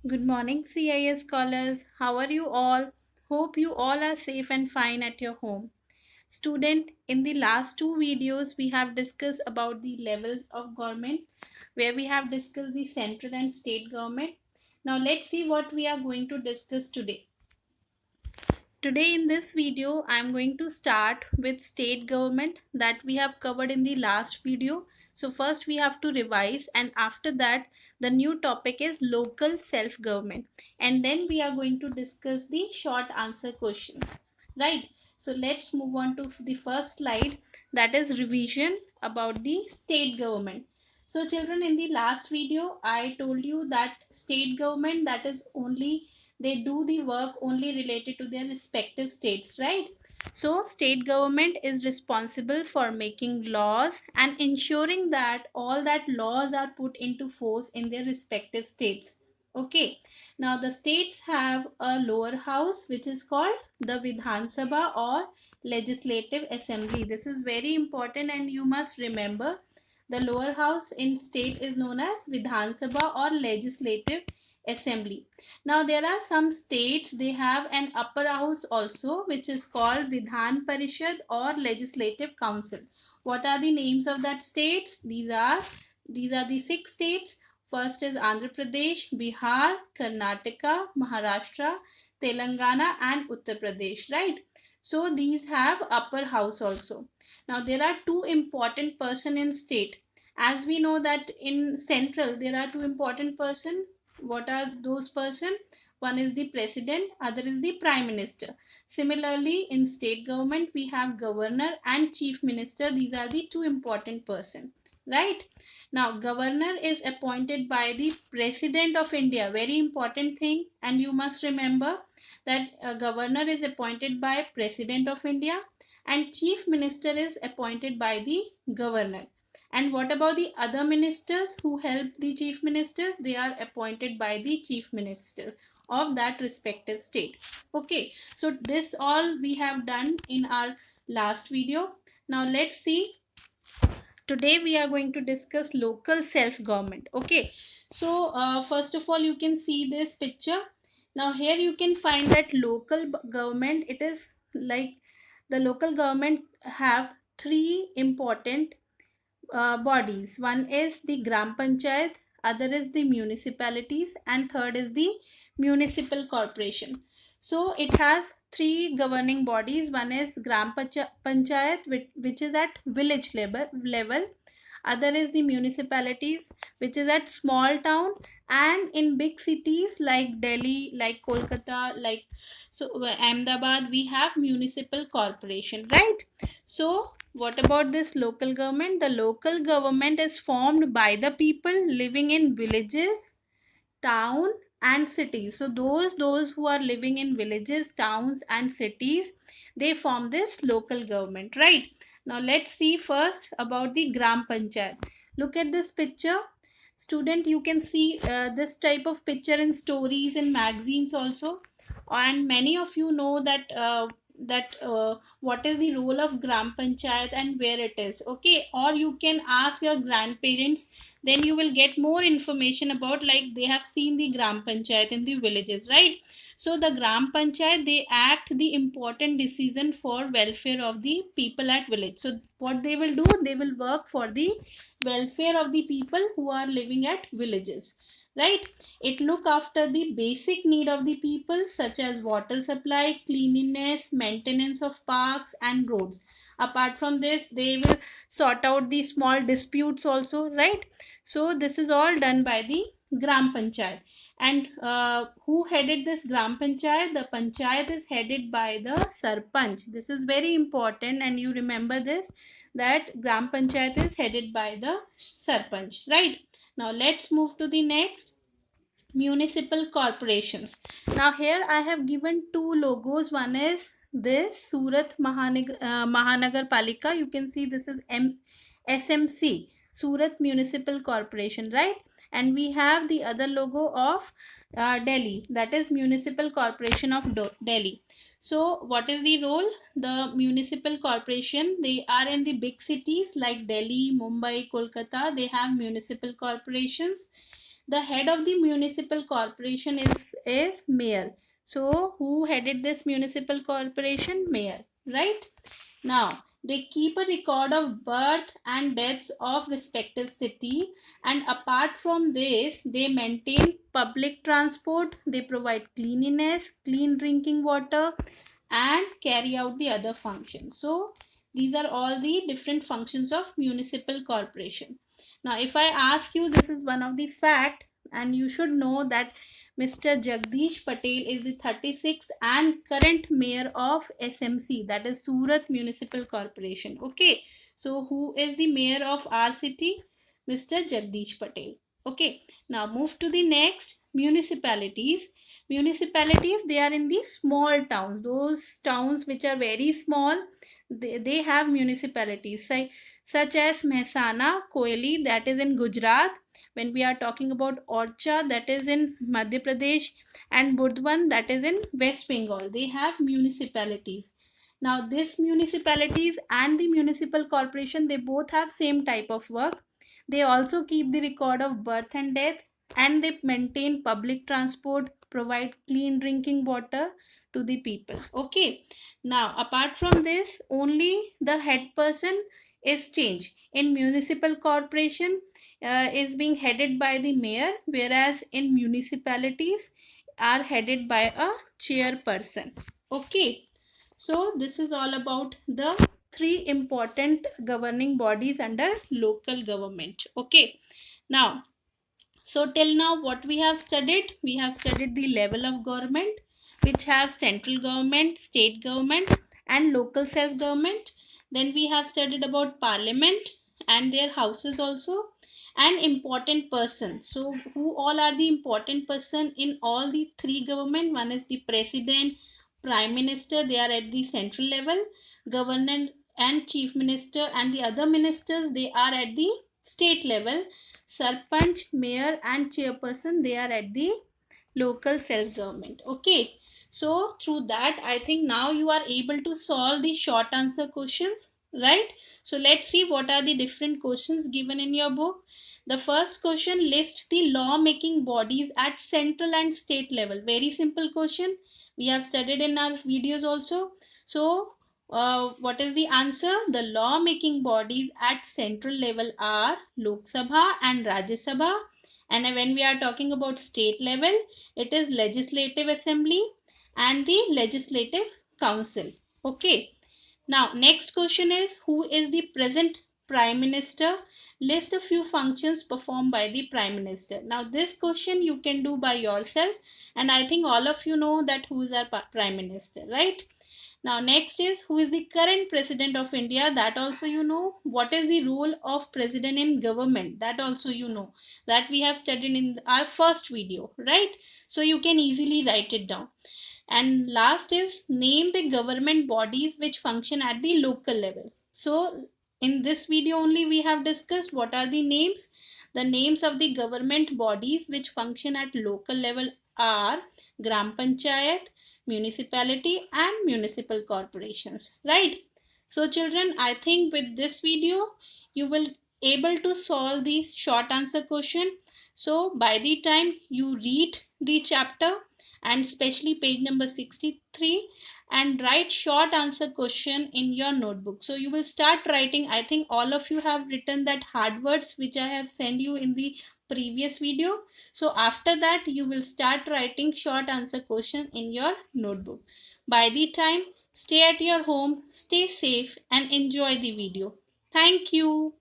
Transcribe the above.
Good morning, CIS scholars. How are you all? Hope you all are safe and fine at your home. Student, in the last two videos, we have discussed about the levels of government, where we have discussed the central and state government. Now, let's see what we are going to discuss today. Today in this video, I am going to start with state government that we have covered in the last video. So first we have to revise, and after that the new topic is local self-government, and then we are going to discuss the short answer questions. Right. So let's move on to the first slide, that is revision about the state government. So children, in the last video I told you that state government, that is only they do the work only related to their respective states, right? So state government is responsible for making laws and ensuring that all that laws are put into force in their respective states. Okay, now the states have a lower house which is called the Vidhan Sabha or legislative assembly. This is very important and you must remember, the lower house in state is known as Vidhan Sabha or legislative assembly. Now there are some states, they have an upper house also which is called Vidhan Parishad or Legislative Council. What are the names of that states? These are the six states. First is Andhra Pradesh, Bihar, Karnataka, Maharashtra, Telangana and Uttar Pradesh, right? So these have upper house also. Now there are two important person in state. As we know that in central there are two important person. What are those person? One is the president, other is the prime minister. Similarly, in state government we have governor and chief minister. These are the two important person, right? Now governor is appointed by the president of India, very important thing, and you must remember that a governor is appointed by president of India and chief minister is appointed by the governor. And what about the other ministers who help the chief ministers? They are appointed by the chief minister of that respective state. Okay, so this all we have done in our last video. Now let's see. Today we are going to discuss local self government. Okay, so first of all you can see this picture. Now here you can find that local government, it is like the local government have three important bodies. One is the Gram Panchayat, other is the municipalities, and third is the municipal corporation. So it has three governing bodies. One is Panchayat, which is at village level. Other is the municipalities, which is at small town, and in big cities like Delhi, like Kolkata, like Ahmedabad, we have municipal corporation, right? So what about this local government? The local government is formed by the people living in villages, town and cities. So those who are living in villages, towns and cities, they form this local government, right? Now let's see first about the Gram Panchayat. Look at this picture. Student, you can see this type of picture in stories in magazines also, and many of you know that what is the role of Gram Panchayat and where it is. Okay, or you can ask your grandparents, then you will get more information about, like, they have seen the Gram Panchayat in the villages, right? So the Gram Panchayat, they act the important decision for welfare of the people at village. So what they will do, they will work for the welfare of the people who are living at villages, right? It look after the basic need of the people such as water supply, cleanliness, maintenance of parks and roads. Apart from this, they will sort out the small disputes also, right? So this is all done by the Gram Panchayat. And who headed this Gram Panchayat? The Panchayat is headed by the Sarpanch. This is very important and you remember this, that Gram Panchayat is headed by the Sarpanch, right? Now let's move to the next, municipal corporations. Now here I have given two logos. One is this Surat Mahanagar Palika. You can see this is SMC, Surat Municipal Corporation, right? And we have the other logo of Delhi, that is Municipal Corporation of Delhi. So what is the role? The municipal corporation, they are in the big cities like Delhi, Mumbai, Kolkata. They have municipal corporations. The head of the municipal corporation is mayor. So who headed this municipal corporation? Mayor, right? Now they keep a record of birth and deaths of respective city, and apart from this they maintain public transport, they provide cleanliness, clean drinking water, and carry out the other functions. So these are all the different functions of municipal corporation. Now if I ask you, this is one of the fact, and you should know that Mr. Jagdish Patel is the 36th and current mayor of SMC, that is Surat Municipal Corporation. Okay, so who is the mayor of our city? Mr. Jagdish Patel. Okay, now move to the next, municipalities. Municipalities, they are in the small towns, those towns which are very small, they have municipalities such as Mehsana, Koyali, that is in Gujarat. When we are talking about Orcha, that is in Madhya Pradesh, and Burdwan, that is in West Bengal, they have municipalities. Now this municipalities and the municipal corporation, they both have same type of work. They also keep the record of birth and death, and they maintain public transport, provide clean drinking water to the people. Okay, now apart from this, only the head person is changed. In municipal corporation, is being headed by the mayor, whereas in municipalities are headed by a chairperson. Okay, so this is all about the three important governing bodies under local government. Okay, now, so till now what we have studied? We have studied the level of government, which have central government, state government, and local self government. Then we have studied about parliament and their houses also, and important person. So who all are the important person in all the three government? One is the president, prime minister, they are at the central level, governor and chief minister, and the other ministers, they are at the state level. Sarpanch, mayor, and chairperson, they are at the local self government. Okay, so through that, I think now you are able to solve the short answer questions, right? So let's see what are the different questions given in your book. The first question, list the law making bodies at central and state level. Very simple question, we have studied in our videos also. So what is the answer? The law making bodies at central level are Lok Sabha and Rajya Sabha, and when we are talking about state level, it is Legislative Assembly and the Legislative Council. Okay, now next question is, who is the present prime minister? List a few functions performed by the prime minister. Now this question you can do by yourself, and I think all of you know that who is our prime minister, right? Now next is, who is the current president of India? That also you know. What is the role of president in government? That also you know. That we have studied in our first video, right? So you can easily write it down. And last is, name the government bodies which function at the local levels. So in this video only we have discussed what are the names. The names of the government bodies which function at local level are Gram Panchayat, municipality, and municipal corporations, right? So children, I think with this video you will able to solve the short answer question. So by the time you read the chapter, and especially page number 63, and write short answer question in your notebook. So you will start writing. I think all of you have written that hard words which I have sent you in the previous video. So after that you will start writing short answer question in your notebook. By the time, stay at your home, stay safe, and enjoy the video. Thank you.